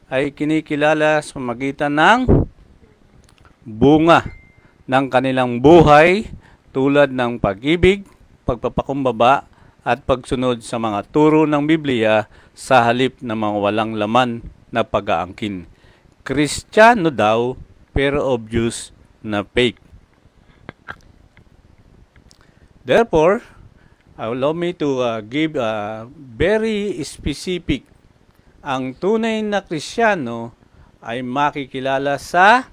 ay kinikilala sa magitan ng bunga ng kanilang buhay tulad ng pag-ibig, pagpapakumbaba at pagsunod sa mga turo ng Biblia sa halip ng mga walang laman na pag-aangkin. Kristiyano daw pero obvious na fake. Therefore, allow me to give a very specific. Ang tunay na Kristiyano ay makikilala sa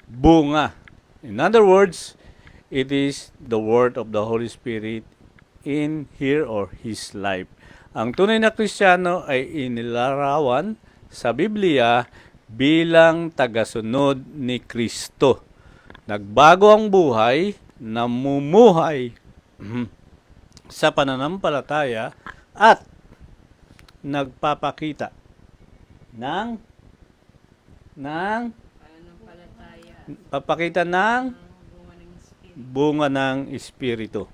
bunga. In other words, it is the word of the Holy Spirit in her or his life. Ang tunay na Kristiyano ay inilarawan sa Biblia bilang tagasunod ni Kristo. Nagbago ang buhay, namumuhay sa pananampalataya at nagpapakita ng bunga ng Espiritu.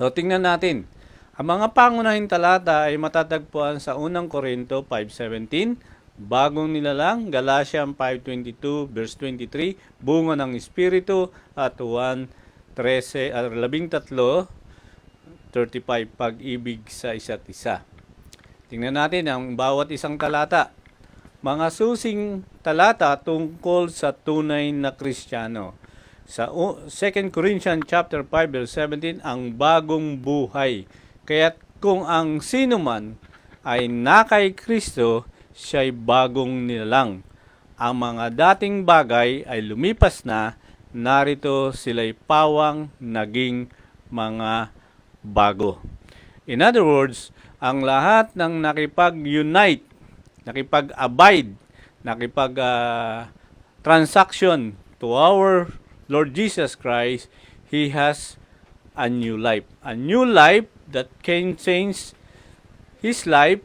So, tingnan natin. Ang mga pangunahing talata ay matatagpuan sa 1 Corinto 5:17, bagong nilalang, Galatians 5:22, verse 23, bunga ng Espiritu, at 1:13-35, pag-ibig sa isa't isa. Tingnan natin ang bawat isang talata. Mga susing talata tungkol sa tunay na Kristiyano. Sa 2 Corinthians chapter 5 verse 17, ang bagong buhay. Kaya't kung ang sino man ay nakay Kristo, siya'y bagong nilalang. Ang mga dating bagay ay lumipas na, narito sila'y pawang naging mga bago. In other words, ang lahat ng nakipag-unite, nakipag-abide, nakipag-transaction to our Lord Jesus Christ, He has a new life. A new life that can change His life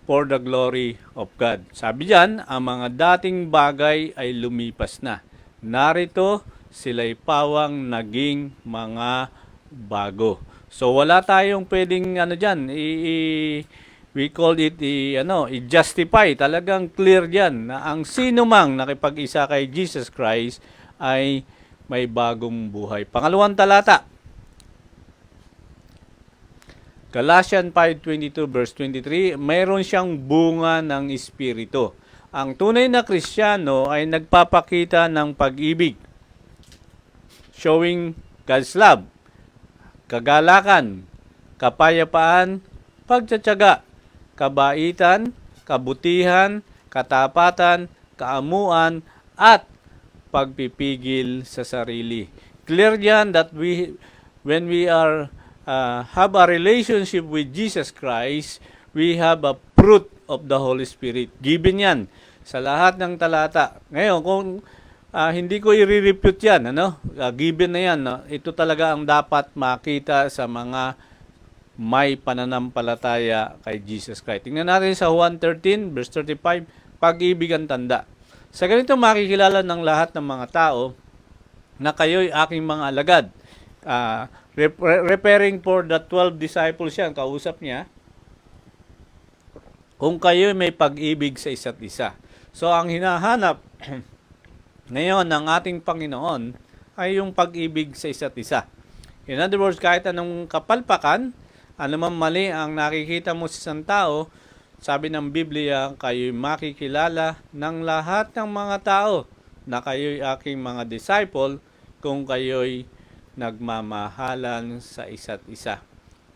for the glory of God. Sabi diyan, ang mga dating bagay ay lumipas na. Narito, sila'y pawang naging mga bago. So, wala tayong pwedeng diyan, we call it i-justify. Talagang clear diyan na ang sino mang nakipag-isa kay Jesus Christ ay may bagong buhay. Pangalawang talata, Galatians 5:22 verse 23, mayroon siyang bunga ng Espiritu. Ang tunay na Kristiyano ay nagpapakita ng pag-ibig, showing God's love, kagalakan, kapayapaan, pagtsatsaga, kabaitan, kabutihan, katapatan, kaamuan, at pagpipigil sa sarili. Clear yan that when we have a relationship with Jesus Christ, we have a fruit of the Holy Spirit. Given yan sa lahat ng talata. Ngayon, kung hindi ko i-refute yan, given na yan, ito talaga ang dapat makita sa mga may pananampalataya kay Jesus Christ. Tingnan natin sa Juan 13, verse 35, pag-ibig ang tanda. Sa ganito makikilala ng lahat ng mga tao na kayo'y aking mga alagad. Referring for the 12 disciples yan, kausap niya, kung kayo'y may pag-ibig sa isa't isa. So, ang hinahanap ngayon ng ating Panginoon ay yung pag-ibig sa isa't isa. In other words, kahit anong kapalpakan, anumang mali ang nakikita mo sa isang tao, sabi ng Biblia, kayo'y makikilala ng lahat ng mga tao na kayo'y aking mga disciple kung kayo'y nagmamahalan sa isa't isa.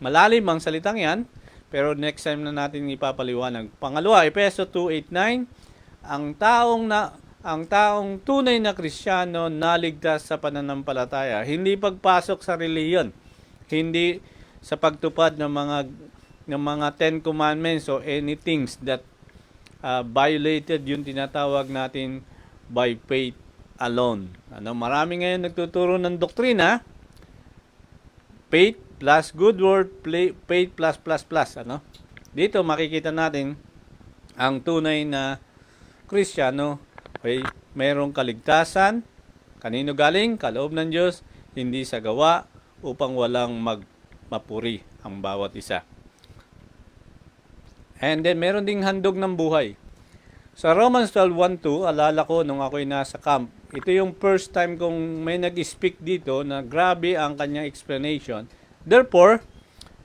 Malalim ang salitang yan, pero next time na natin ipapaliwanag. Pangalawa, Efeso 2:8-9, ang taong tunay na Kristiyano naligtas sa pananampalataya, hindi pagpasok sa relihiyon, hindi sa pagtupad ng mga Ten Commandments o anything that violated yung tinatawag natin by faith alone. Marami ngayon nagtuturo ng doktrina, faith plus good word, faith plus. Dito makikita natin ang tunay na Kristiyano ay mayroong kaligtasan. Kanino galing? Kaloob ng Diyos, hindi sa gawa, upang walang mapuri ang bawat isa. And then, meron ding handog ng buhay. Sa Romans 12:1-2, alala ko nung ako'y nasa camp, ito yung first time kong may nag-speak dito na grabe ang kanyang explanation. Therefore,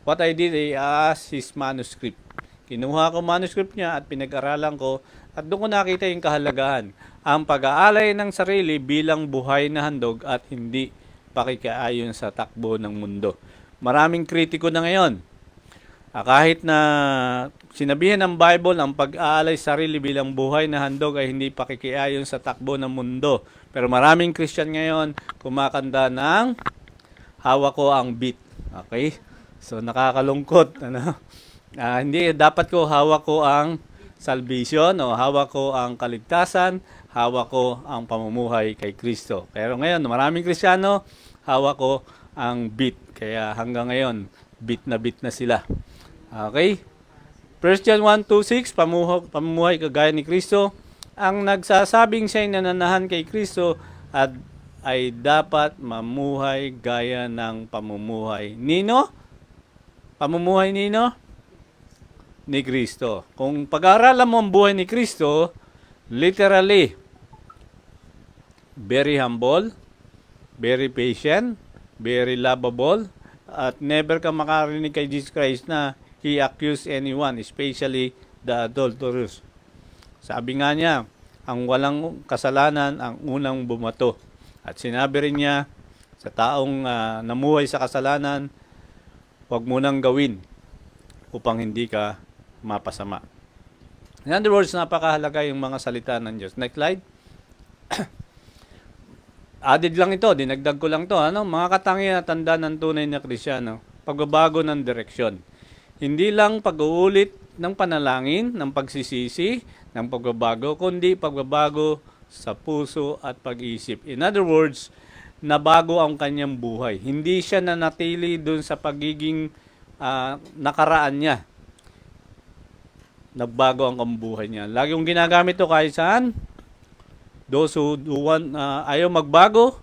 what I did, I asked his manuscript. Kinuha ko manuscript niya at pinag-aralan ko at doon ko nakita yung kahalagahan. Ang pag-aalay ng sarili bilang buhay na handog at hindi pakikaayon sa takbo ng mundo. Maraming kritiko na ngayon. Kahit na sinabihan ng Bible ang pag-aalay sarili bilang buhay na handog ay hindi pakikiayon sa takbo ng mundo. Pero maraming Christian ngayon kumakanta ng hawak ko ang beat. Okay? So nakakalungkot. Hindi dapat ko hawak ko ang salvation o hawak ko ang kaligtasan, hawak ko ang pamumuhay kay Kristo. Pero ngayon maraming Kristiyano hawak ko ang beat. Kaya hanggang ngayon beat na sila. Okay? 1 John 1:2-6, pamumuhay kagaya ni Kristo. Ang nagsasabing siya'y nananahan kay Kristo at ay dapat mamuhay gaya ng pamumuhay. Nino? Pamumuhay nino? Ni Kristo. Kung pag-aaralan mo ang buhay ni Kristo, literally, very humble, very patient, very lovable, at never ka makarinig kay Jesus Christ na He accused anyone, especially the adulterers. Sabi nga niya, ang walang kasalanan ang unang bumato. At sinabi rin niya sa taong namuhay sa kasalanan, huwag mo nang gawin upang hindi ka mapasama. In other words, napakahalaga yung mga salita ng Diyos. Next slide. Added lang ito, dinagdag ko lang ito. Mga katangian at tanda ng tunay na Kristiyano, pagbabago ng direksyon. Hindi lang pag-uulit ng panalangin, ng pagsisisi, ng pagbabago, kundi pagbabago sa puso at pag-iisip. In other words, nabago ang kanyang buhay. Hindi siya nanatili dun sa pagiging nakaraan niya. Nagbago ang buhay niya. Lagi yung ginagamit ito kahit saan. Those who want, ayaw magbago,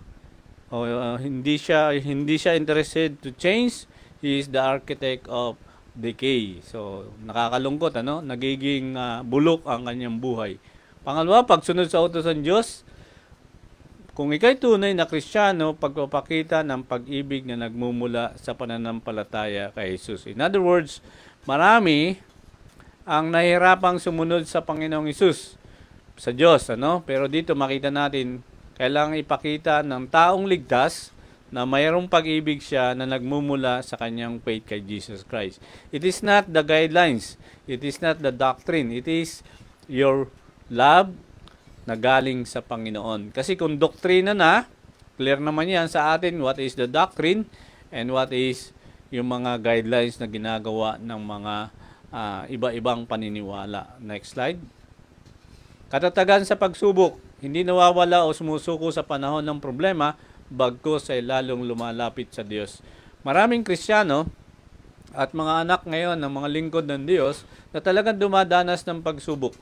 hindi siya interested to change, he is the architect of decay. So, nakakalungkot, nagiging bulok ang kanyang buhay. Pangalawa, pagsunod sa utos ng Diyos, kung ikay tunay na Kristiyano, pagpapakita ng pag-ibig na nagmumula sa pananampalataya kay Jesus. In other words, marami ang nahihirapang sumunod sa Panginoong Hesus, sa Diyos, Pero dito makita natin, kailangang ipakita ng taong ligtas na mayroong pag-ibig siya na nagmumula sa kanyang faith kay Jesus Christ. It is not the guidelines, it is not the doctrine, it is your love na galing sa Panginoon. Kasi kung doktrina na, clear naman yan sa atin what is the doctrine and what is yung mga guidelines na ginagawa ng mga iba-ibang paniniwala. Next slide. Katatagan sa pagsubok, hindi nawawala o sumusuko sa panahon ng problema, bagkus ay lalong lumalapit sa Diyos. Maraming Kristiyano at mga anak ngayon ng mga lingkod ng Diyos na talagang dumadanas ng pagsubok,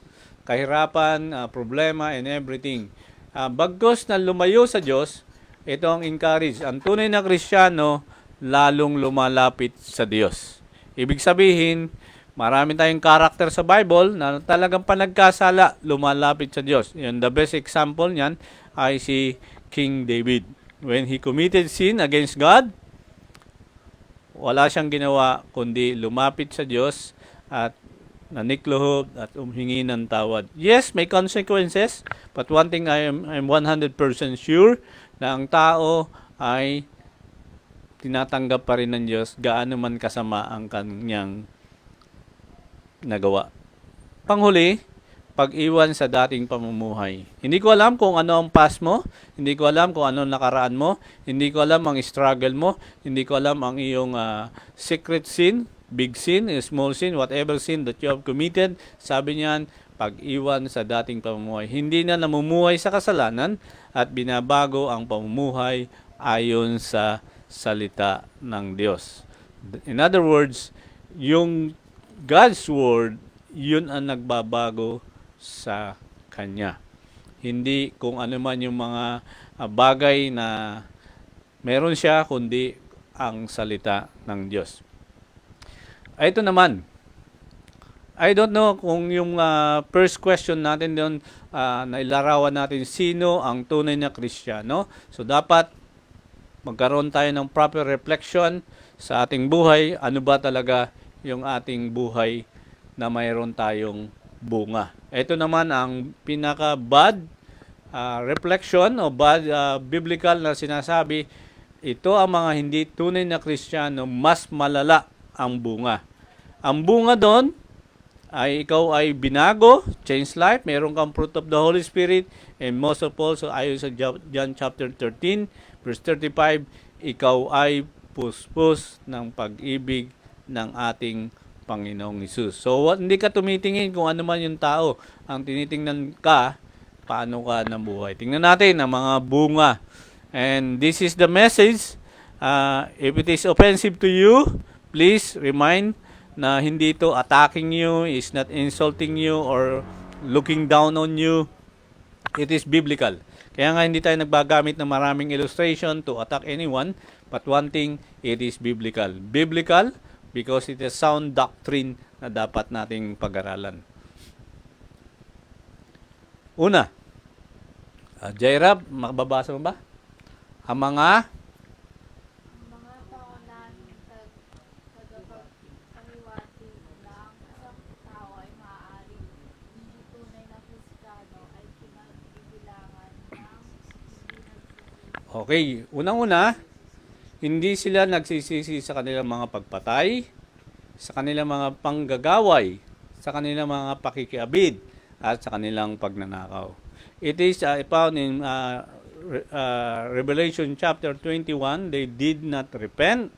kahirapan, problema, and everything. Bagkus na lumayo sa Diyos, ito ang encourage. Ang tunay na Kristiyano, lalong lumalapit sa Diyos. Ibig sabihin, marami tayong karakter sa Bible na talagang panagkasala, lumalapit sa Diyos. Yung the best example niyan ay si King David. When he committed sin against God, wala siyang ginawa kundi lumapit sa Diyos at nanikluhod at humingi ng tawad. Yes, may consequences, but one thing I'm 100% sure na ang tao ay tinatanggap pa rin ng Diyos gaano man kasama ang kanyang nagawa. Panghuli, pag-iwan sa dating pamumuhay. Hindi ko alam kung ano ang past mo, hindi ko alam kung ano ang nakaraan mo, hindi ko alam ang struggle mo, hindi ko alam ang iyong secret sin, big sin, small sin, whatever sin that you have committed. Sabi niyan, pag-iwan sa dating pamumuhay. Hindi na namumuhay sa kasalanan at binabago ang pamumuhay ayon sa salita ng Diyos. In other words, yung God's Word, yun ang nagbabago sa Kanya. Hindi kung ano man yung mga bagay na meron siya, kundi ang salita ng Diyos. Ito naman, I don't know kung yung first question natin doon, nailarawan natin sino ang tunay na Kristiyano. So dapat magkaroon tayo ng proper reflection sa ating buhay. Ano ba talaga yung ating buhay na mayroon tayong bunga? Ito naman ang pinaka-bad reflection o bad biblical na sinasabi. Ito ang mga hindi tunay na Kristiyano, mas malala ang bunga. Ang bunga doon ay ikaw ay binago, change life, meron kang fruit of the Holy Spirit, and most of all, so ayon sa John chapter 13, verse 35, ikaw ay puspos ng pag-ibig ng ating Panginoong Hesus. So, hindi ka tumitingin kung ano man yung tao. Ang tinitingnan ka, paano ka nabuhay. Tingnan natin ang mga bunga. And this is the message. If it is offensive to you, please remind na hindi ito attacking you, is not insulting you or looking down on you. It is biblical. Kaya nga hindi tayo nagbagamit ng maraming illustration to attack anyone, but one thing, it is biblical. Biblical because it is sound doctrine na dapat nating pag-aralan. Una, Jaira, makababasa mo ba? Ang mga pangunahan tagapagpahiwatig na ang isang tao ay maaari hindi tunay na Kristiyano ay kinagbibilangan ng hindi nagsisisi. Okay, unang-una, hindi sila nagsisisi sa kanilang mga pagpatay, sa kanilang mga panggagaway, sa kanilang mga pakikiabid, at sa kanilang pagnanakaw. It is found in Revelation chapter 21, they did not repent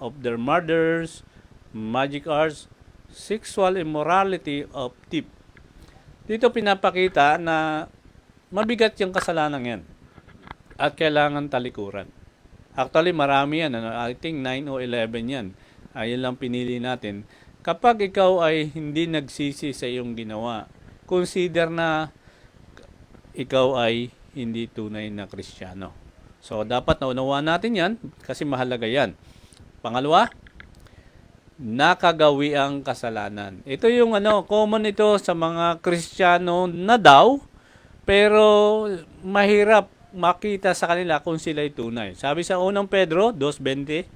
of their murders, magic arts, sexual immorality of theft. Dito pinapakita na mabigat yung kasalanan yan at kailangan talikuran. Actually, marami yan. I think 9 o 11 yan. Ayun lang pinili natin. Kapag ikaw ay hindi nagsisi sa iyong ginawa, consider na ikaw ay hindi tunay na Kristiyano. So, dapat naunawaan natin yan kasi mahalaga yan. Pangalawa, nakagawi ang kasalanan. Ito yung common ito sa mga Kristiyano na daw, pero mahirap makita sa kanila kung sila ay tunay. Sabi sa unang Pedro 2:20,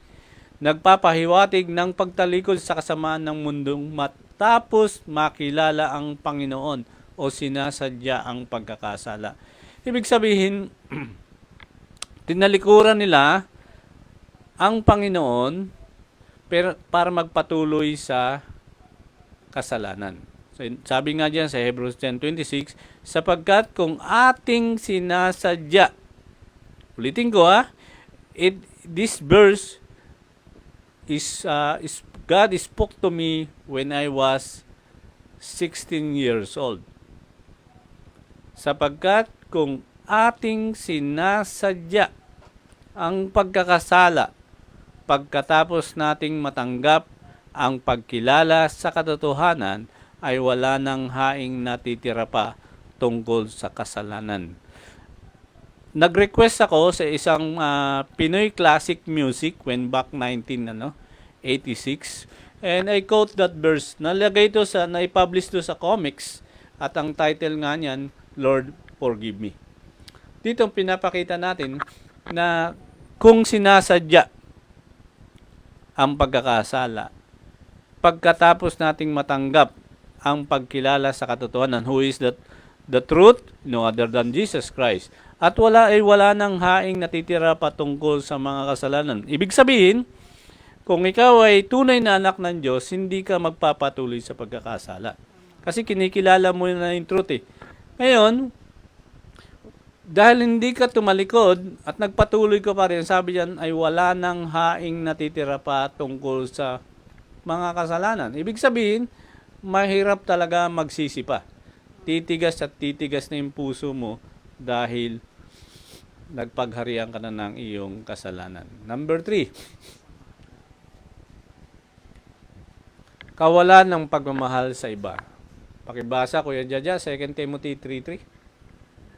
nagpapahiwatig ng pagtalikod sa kasamaan ng mundong matapos makilala ang Panginoon o sinasadya ang pagkakasala. Ibig sabihin, tinalikuran nila ang Panginoon para magpatuloy sa kasalanan. So, sabi nga diyan sa Hebrews 10:26, sapagkat kung ating sinasadya, ulitin ko this verse is God spoke to me when I was 16 years old. Sapagkat kung ating sinasadya ang pagkakasala pagkatapos nating matanggap ang pagkilala sa katotohanan, ay wala nang haing natitira pa tungkol sa kasalanan. Nag-request ako sa isang Pinoy classic music when back 1986, and I quote that verse. Nalagay ito naipublish ito sa comics, at ang title nga niyan, Lord, Forgive Me. Dito pinapakita natin na kung sinasadya ang pagkakasala, pagkatapos nating matanggap ang pagkilala sa katotohanan, who is the truth, no other than Jesus Christ, at wala nang haing natitira pa tungkol sa mga kasalanan. Ibig sabihin, kung ikaw ay tunay na anak ng Diyos, hindi ka magpapatuloy sa pagkakasala. Kasi kinikilala mo na yung truth . Ngayon, dahil hindi ka tumalikod at nagpatuloy ka pa rin, sabi diyan ay wala nang haing natitira pa tungkol sa mga kasalanan. Ibig sabihin, mahirap talaga magsisi pa. Titigas at titigas na yung puso mo dahil nagpagharian ka na ng iyong kasalanan. Number 3, kawalan ng pagmamahal sa iba. Pakibasa, Kuya Jaja, 2 Timothy 3:3.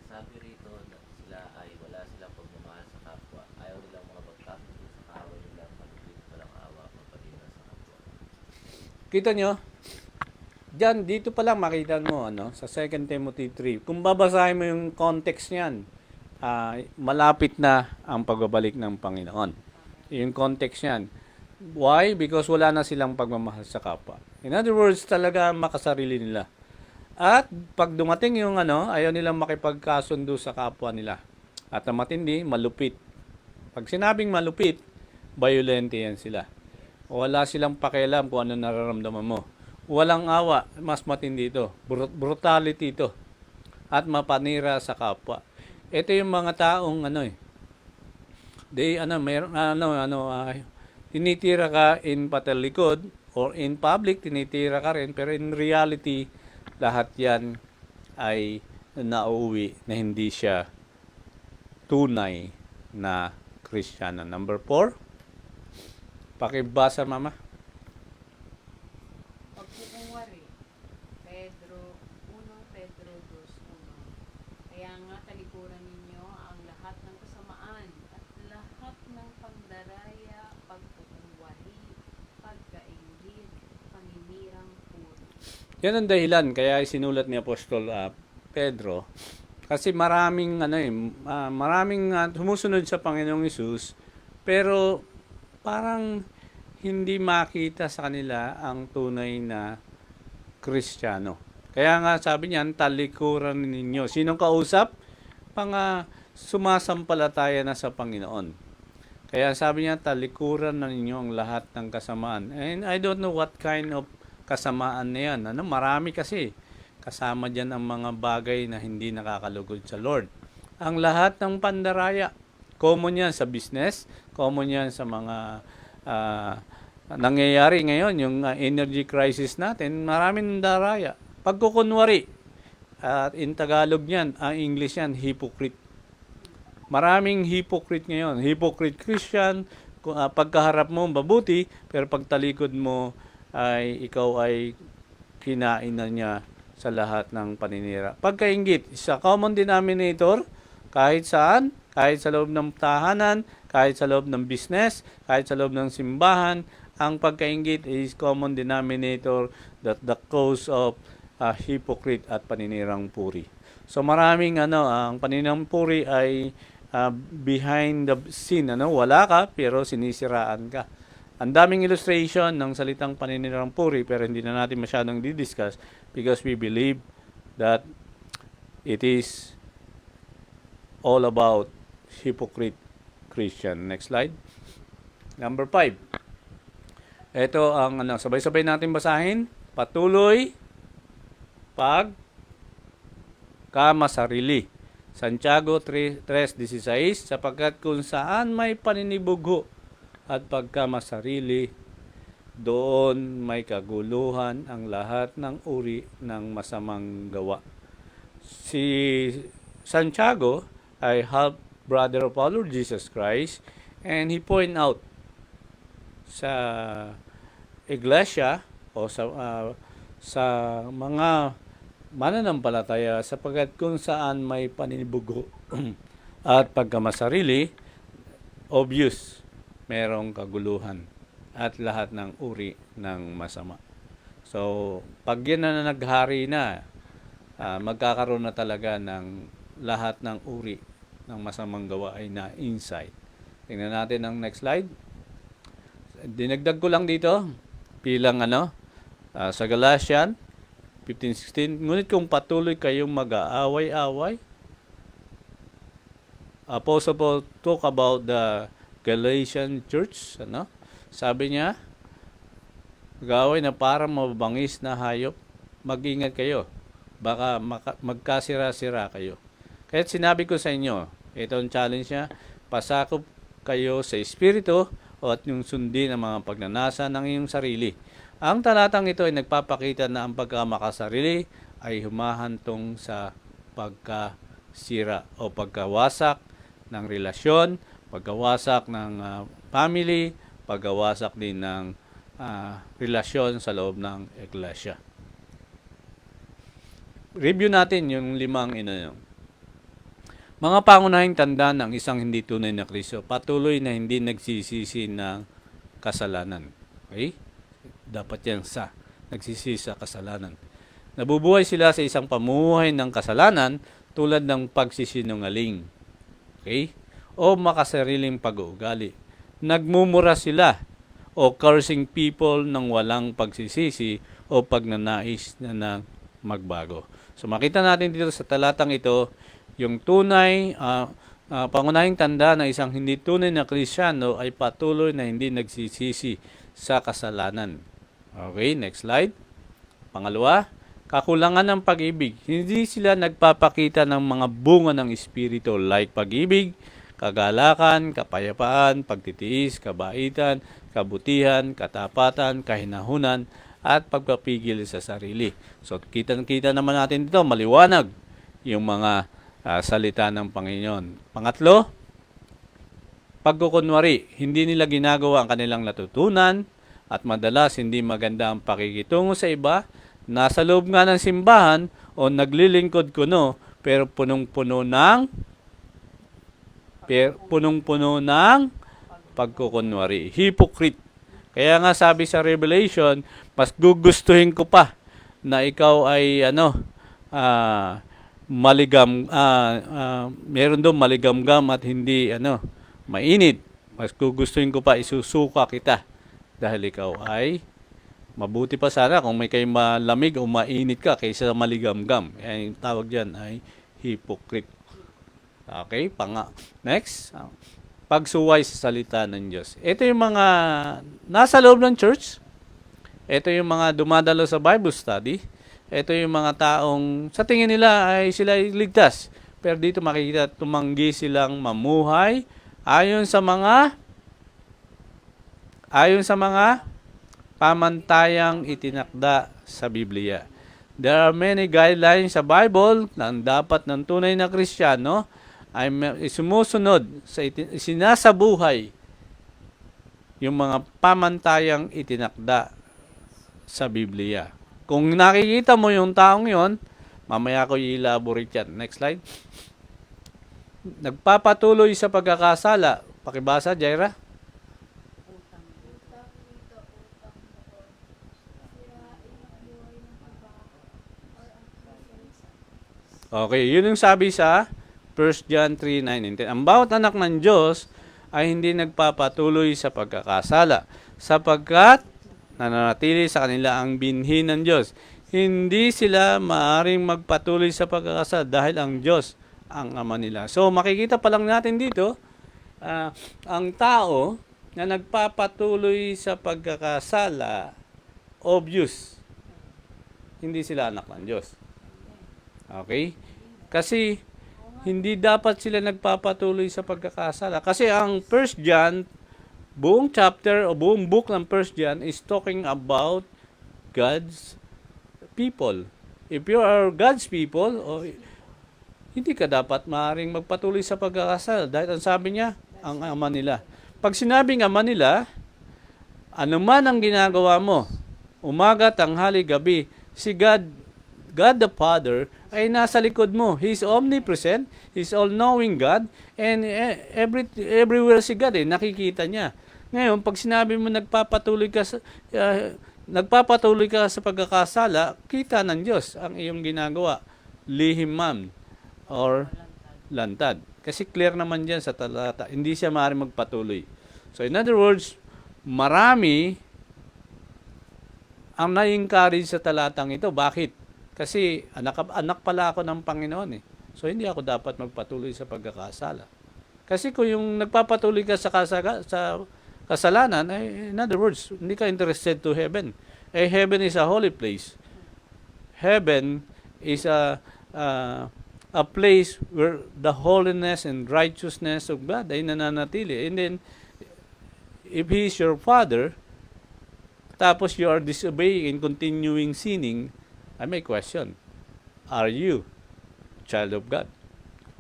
Sabi rito na sila ay wala silang pagmamahal sa kapwa. Ayaw nilang mga magkasundo sa kaaway nilang malupit, walang awa, magpaliban sa kapwa. Kita nyo, Diyan, dito pa lang makita mo, sa 2 Timothy 3. Kung babasahin mo yung context niyan, malapit na ang pagbabalik ng Panginoon. Yung context niyan. Why? Because wala na silang pagmamahal sa kapwa. In other words, talaga makasarili nila. At pag dumating yung ayaw nilang makipagkasundo sa kapwa nila. At ang matindi, malupit. Pag sinabing malupit, violente yan sila. Wala silang pakialam kung ano nararamdaman mo. Walang awa, mas matindi ito. Brutality ito. At mapanira sa kapwa. Ito yung mga taong tinitira ka in patalikod or in public, tinitira ka rin, pero in reality, lahat yan ay nauuwi na hindi siya tunay na Kristiyano. Number 4, pakibasa mama. Pagkukunwari, Pedro 2:1. Kaya nga talikuran ninyo ang lahat ng kasamaan at lahat ng pagdaraya, pagkukunwari, pagkaingid, paninirang puri. Yan ang dahilan kaya sinulat ni Apostol Pedro. Kasi maraming sumusunod sa Panginoong Hesus, pero parang hindi makita sa kanila ang tunay na Kristiyano. Kaya nga sabi niyan, talikuran ninyo. Sinong kausap? Sumasampalataya na sa Panginoon. Kaya sabi niya, talikuran na ninyo ang lahat ng kasamaan. And I don't know what kind of kasamaan na yan. Marami kasi. Kasama dyan ang mga bagay na hindi nakakalugod sa Lord. Ang lahat ng pandaraya, common yan sa business, common yan sa mga nangyayari ngayon, yung energy crisis natin, maraming daraya. Pagkukunwari, at in Tagalog yan, ang English yan, hypocrite. Maraming hypocrite ngayon. Hypocrite Christian, pagkaharap mo mabuti, pero pagtalikod mo ikaw ay kinain na niya sa lahat ng paninira. Pagkainggit, isa common denominator, kahit saan, kahit sa loob ng tahanan, kahit sa loob ng business, kahit sa loob ng simbahan, ang pagkainggit is common denominator that the cause of hypocrite at paninirang puri. So maraming ang paninirang puri ay behind the scene, wala ka pero sinisiraan ka. Ang daming illustration ng salitang paninirang puri pero hindi na natin masyadong didiscuss because we believe that it is all about hypocrite Christian. Next slide. Number 5. Ito ang sabay-sabay natin basahin. Patuloy pagkamasarili. Santiago 3:16, sapagkat kung saan may paninibugho at pagkamasarili, doon may kaguluhan ang lahat ng uri ng masamang gawa. Si Santiago ay half brother of our Lord Jesus Christ, and he point out sa iglesia o sa mga mananampalataya, sapagkat kung saan may paninibugho at pagkamasarili, obvious merong kaguluhan at lahat ng uri ng masama. So, pag yan na naghari na, magkakaroon na talaga ng lahat ng uri ng masamang gawa ay na-insight. Tingnan natin ang next slide. Dinagdag ko lang dito, bilang sa Galatians 15:16, ngunit kung patuloy kayong mag-aaway-away, Apostle Paul talk about the Galatian church, sabi niya, mag-aaway na parang mababangis na hayop, mag-ingat kayo, baka magkasira-sira kayo. Kaya sinabi ko sa inyo, ito ang challenge niya, pasakop kayo sa Espiritu at yung sundin ang mga pagnanasa ng iyong sarili. Ang talatang ito ay nagpapakita na ang pagkamakasarili ay humahantong sa pagkasira o pagkawasak ng relasyon, pagkawasak ng family, pagkawasak din ng relasyon sa loob ng iglesia. Review natin yung 5 mga pangunahing tanda ng isang hindi tunay na Kristo, patuloy na hindi nagsisisi ng kasalanan. Okay? Dapat yan nagsisisi sa kasalanan. Nabubuhay sila sa isang pamumuhay ng kasalanan tulad ng pagsisinungaling. Okay? O makasariling pag-uugali. Nagmumura sila o cursing people ng walang pagsisisi o pagnanais na magbago. So makita natin dito sa talatang ito yung tunay, pangunahing tanda na isang hindi tunay na Kristiyano ay patuloy na hindi nagsisisi sa kasalanan. Okay, next slide. Pangalawa, kakulangan ng pag-ibig. Hindi sila nagpapakita ng mga bunga ng Espiritu like pag-ibig, kagalakan, kapayapaan, pagtitiis, kabaitan, kabutihan, katapatan, kahinahunan, at pagpapigil sa sarili. So, kita naman natin dito, maliwanag yung mga salita ng Panginoon. Pangatlo, pagkukunwari. Hindi nila ginagawa ang kanilang natutunan at madalas hindi maganda ang pakikitungo sa iba. Nasa loob nga ng simbahan o naglilingkod kuno pero punong-puno ng pagkukunwari. Hypocrite. Kaya nga sabi sa Revelation, mas gugustuhin ko pa na ikaw ay meron doon maligamgam at hindi mainit. Mas gugustuhin ko pa isusuka kita dahil ikaw ay mabuti pa sana kung may kayo malamig o mainit ka kaysa maligamgam. Yung tawag diyan ay hypocrite. Okay, next. Pagsuway sa salita ng Diyos. Ito yung mga nasa loob ng church. Ito yung mga dumadalo sa Bible study. Ito yung mga taong sa tingin nila ay sila ligtas. Pero dito makikita tumanggi silang mamuhay ayon sa mga pamantayang itinakda sa Biblia. There are many guidelines sa Bible na dapat ng tunay na Kristiyano ay sumusunod sa sinasabuhay yung mga pamantayang itinakda sa Biblia. Kung nakikita mo yung taong yon, mamaya ko i-elaborate yan. Next slide. Nagpapatuloy sa pagkakasala. Pakibasa, Jaira. Utang dito, utang doon. Sirain ang buhay ng iba or ang kasalanan. Okay, yun yung sabi sa 1 John 3:9-10. Ang bawat anak ng Diyos ay hindi nagpapatuloy sa pagkakasala sapagkat nananatili sa kanila ang binhi ng Diyos. Hindi sila maaring magpatuloy sa pagkakasala dahil ang Diyos ang ama nila. So makikita pa lang natin dito, ang tao na nagpapatuloy sa pagkakasala, obvious, hindi sila anak ng Diyos. Okay? Kasi hindi dapat sila nagpapatuloy sa pagkakasala. Kasi ang 1 John, buong chapter o buong book ng 1 John is talking about God's people. If you are God's people, hindi ka dapat maaaring magpatuloy sa pagkakasala. Dahil ang sabi niya, ang ama nila. Pag sinabing ama nila, anuman ang ginagawa mo, umaga, tanghali, gabi, si God the Father ay nasa likod mo. He's omnipresent, He's all-knowing God, and everywhere si God, nakikita niya. Ngayon, pag sinabi mo nagpapatuloy ka sa pagkakasala, kita ng Diyos ang iyong ginagawa. Lihim man or lantad. Kasi clear naman dyan sa talata, hindi siya maaaring magpatuloy. So in other words, marami ang na-encourage sa talatang ito. Bakit? Kasi anak pala ako ng Panginoon . So hindi ako dapat magpatuloy sa pagkakasala. Kasi kung yung nagpapatuloy ka sa kasalanan, in other words, hindi ka interested to heaven. Heaven is a holy place. Heaven is a place where the holiness and righteousness of God ay nananatili. And then, if He is your Father, tapos you are disobeying and continuing sinning, I may question, are you child of God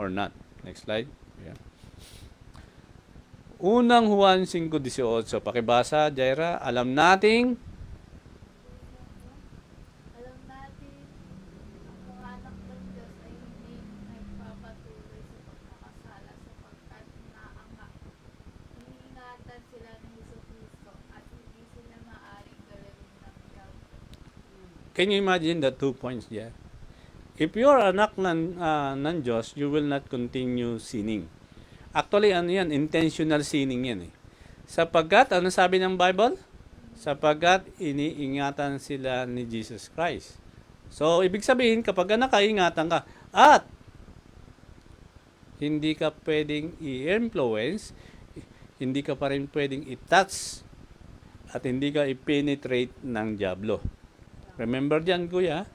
or not? Next slide. Yeah. Unang Juan 5:18. Pakibasa, Jaira. Alam nating Alam natin, ang mga anak ng Diyos ay hindi nagpapatuloy sa pagkakasala sapagkat iniingatan sila ng Jesucristo at hindi sila maaaring galawin ng diablo. Can you imagine the 2 points there? If you are anak ng Diyos, you will not continue sinning. Actually, ano yan? Intentional sinning yan eh. Sapagkat, ano sabi ng Bible? Sapagkat iniingatan sila ni Jesus Christ. So, ibig sabihin, kapag nakaingatan ka, at hindi ka pwedeng i-influence, hindi ka pa rin pwedeng i-touch, at hindi ka i-penetrate ng diablo. Remember dyan, kuya?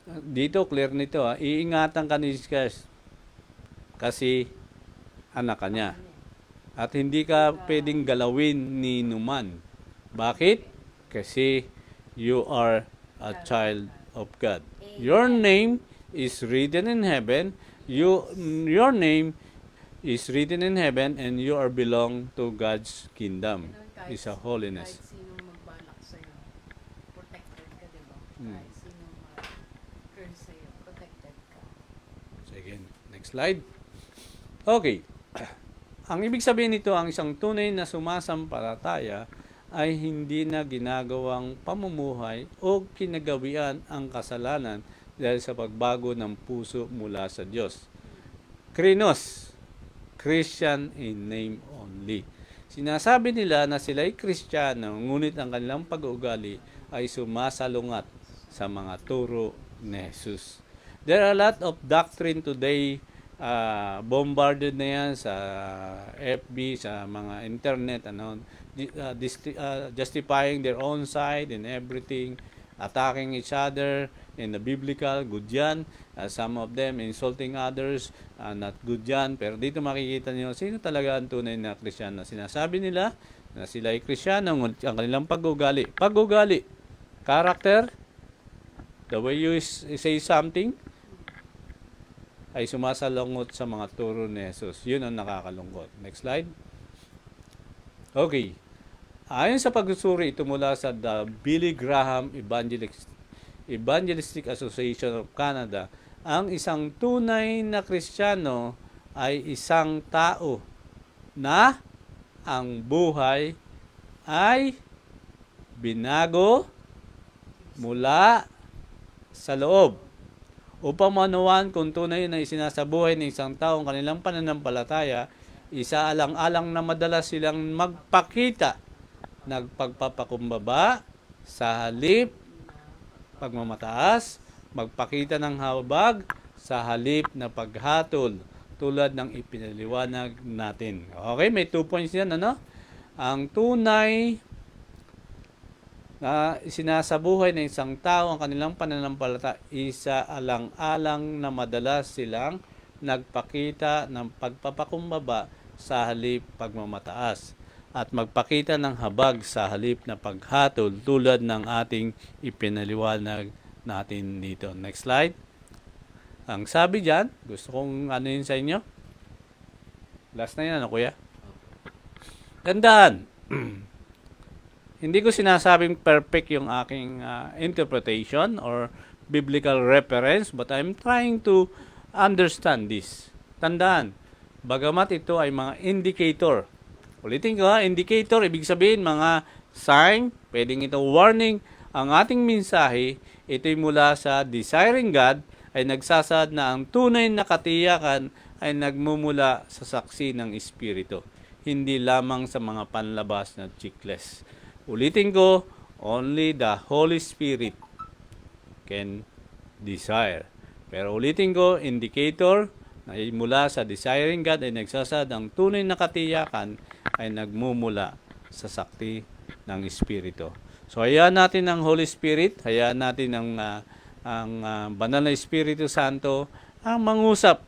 Dito, clear nito. Iingatan ka ni Jesus kasi anak ka niya. At hindi ka pwedeng galawin ni numan. Bakit? Kasi you are a child of God. Your name is written in heaven. Your name is written in heaven and you are belong to God's kingdom. Is a holiness. Kahit sinong magbalak sa'yo, protected ka, di ba? Hmm. Kahit sinong mag-curse sa'yo, protected ka. Sige, next slide. Okay. Ang ibig sabihin nito, ang isang tunay na sumasampalataya ay hindi na ginagawang pamumuhay o kinagawian ang kasalanan dahil sa pagbago ng puso mula sa Diyos. Krinos, Christian in name only. Sinasabi nila na sila ay Kristiyano, ngunit ang kanilang pag-uugali ay sumasalungat sa mga turo ni Jesus. There are a lot of doctrine today, bombarded na yan sa FB, sa mga internet, justifying their own side and everything, attacking each other in the biblical, good yan. Some of them insulting others, not good yan. Pero dito makikita niyo sino talaga ang tunay na Kristiyano. Sinasabi nila na sila ay Kristiyano, ngunit ang kanilang pag-ugali, character, the way you say something, ay sumasalungot sa mga turo ni Jesus. Yun ang nakakalungkot. Next slide. Okay. Ayon sa pagsusuri, ito mula sa the Billy Graham Evangelistic Association of Canada, ang isang tunay na Kristiyano ay isang tao na ang buhay ay binago mula sa loob. Upang manuwan kung tunay na isinasabuhay ng isang taong kanilang pananampalataya, isaalang-alang na madalas silang magpakita, nagpagpapakumbaba sa halip pagmamataas, magpakita ng habag sa halip na paghatol, tulad ng ipinaliwanag natin. Okay, may 2 points yan, ano? Ang tunay na sinasabuhay ng isang tao ang kanilang pananampalataya, isa alang-alang na madalas silang nagpakita ng pagpapakumbaba sa halip pagmamataas at magpakita ng habag sa halip na paghatol, tulad ng ating ipinaliwanag natin dito. Next slide. Ang sabi dyan, gusto kong ano yun sa inyo? Last na yan, ano kuya? Tandaan. Hindi ko sinasabing perfect yung aking interpretation or biblical reference, but I'm trying to understand this. Tandaan, bagamat ito ay mga indicator. Ulitin ko indicator, ibig sabihin mga sign, pwedeng ito warning. Ang ating mensahe, ito'y mula sa desiring God, ay nagsasad na ang tunay na katiyakan ay nagmumula sa saksi ng Espiritu, hindi lamang sa mga panlabas na chickless. Ulitin ko, only the Holy Spirit can desire. Pero ulitin ko, indicator na mula sa desiring God ay nagsasad ang tunay na katiyakan ay nagmumula sa sakti ng Espiritu. So, hayaan natin ang Holy Spirit, hayaan natin ang Banal na Espiritu Santo ang mangusap.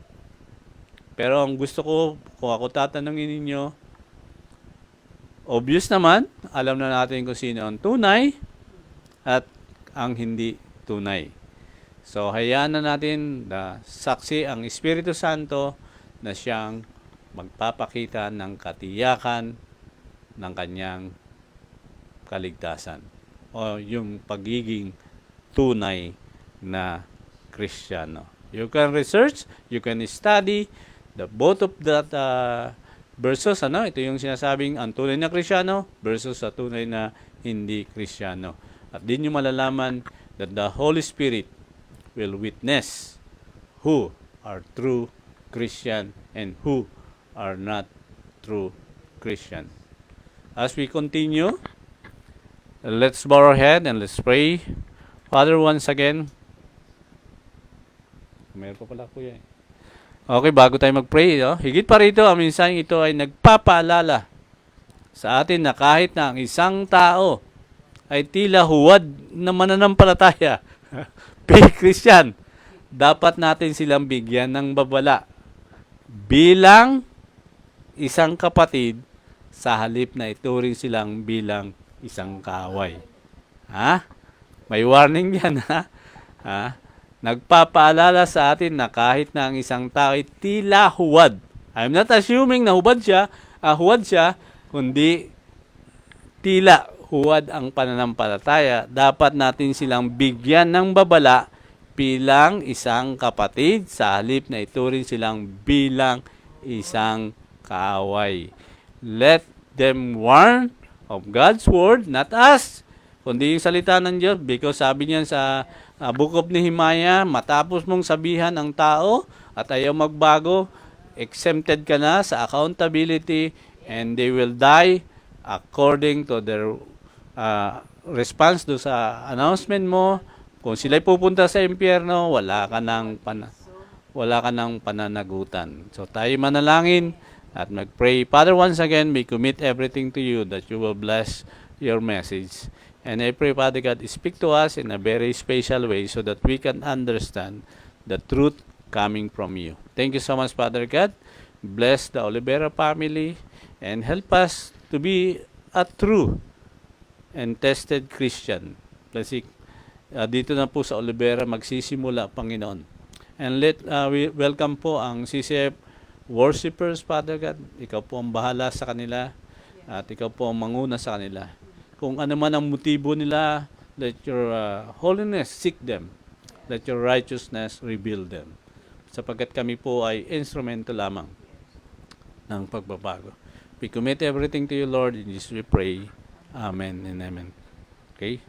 Pero ang gusto ko, kung ako tatanungin ninyo, obvious naman, alam na natin kung sino ang tunay at ang hindi tunay. So, hayaan na natin na saksi ang Espiritu Santo na siyang magpapakita ng katiyakan ng kanyang kaligtasan o yung pagiging tunay na Kristiyano. You can research, you can study the both of that versus ito yung sinasabing ang tunay na Kristiyano versus sa tunay na hindi Kristiyano. At din nyo malalaman that the Holy Spirit will witness who are true Christian and who are not true Christian. As we continue, let's bow our head and let's pray. Father, once again, meron pa pala kuya eh. Okay, bago tayo mag-pray, higit pa rito, ang minsan ito ay nagpapaalala sa atin na kahit na ang isang tao ay tila huwad na mananampalataya, fake Christian, dapat natin silang bigyan ng babala bilang isang kapatid sa halip na ituring silang bilang isang kaaway. Ha? May warning yan, ha? Ha? Nagpapaalala sa atin na kahit na ang isang tao ay tila huwad. I'm not assuming na huwad siya, kundi tila huwad ang pananampalataya. Dapat natin silang bigyan ng babala bilang isang kapatid sa halip na ituring silang bilang isang kaaway. Let them warn of God's word, not us, kundi yung salita ng Diyos. Because sabi niya sa Book of Nehemiah, matapos mong sabihan ang tao at ayaw magbago, exempted ka na sa accountability and they will die according to their response do sa announcement mo. Kung sila'y pupunta sa impyerno, wala ka ng pananagutan. So tayo manalangin at mag-pray. Father, once again, we commit everything to you that you will bless your message. And I pray, Father God, speak to us in a very special way so that we can understand the truth coming from you. Thank you so much, Father God. Bless the Olivera family and help us to be a true and tested Christian. Kasi dito na po sa Olivera magsisimula, Panginoon. And we welcome po ang CCF worshipers, Father God. Ikaw po ang bahala sa kanila at ikaw po ang manguna sa kanila. Kung ano man ang motibo nila, let your holiness seek them. Let your righteousness reveal them. Sapagkat kami po ay instrumento lamang ng pagbabago. We commit everything to you, Lord. In Jesus we pray. Amen and amen. Okay?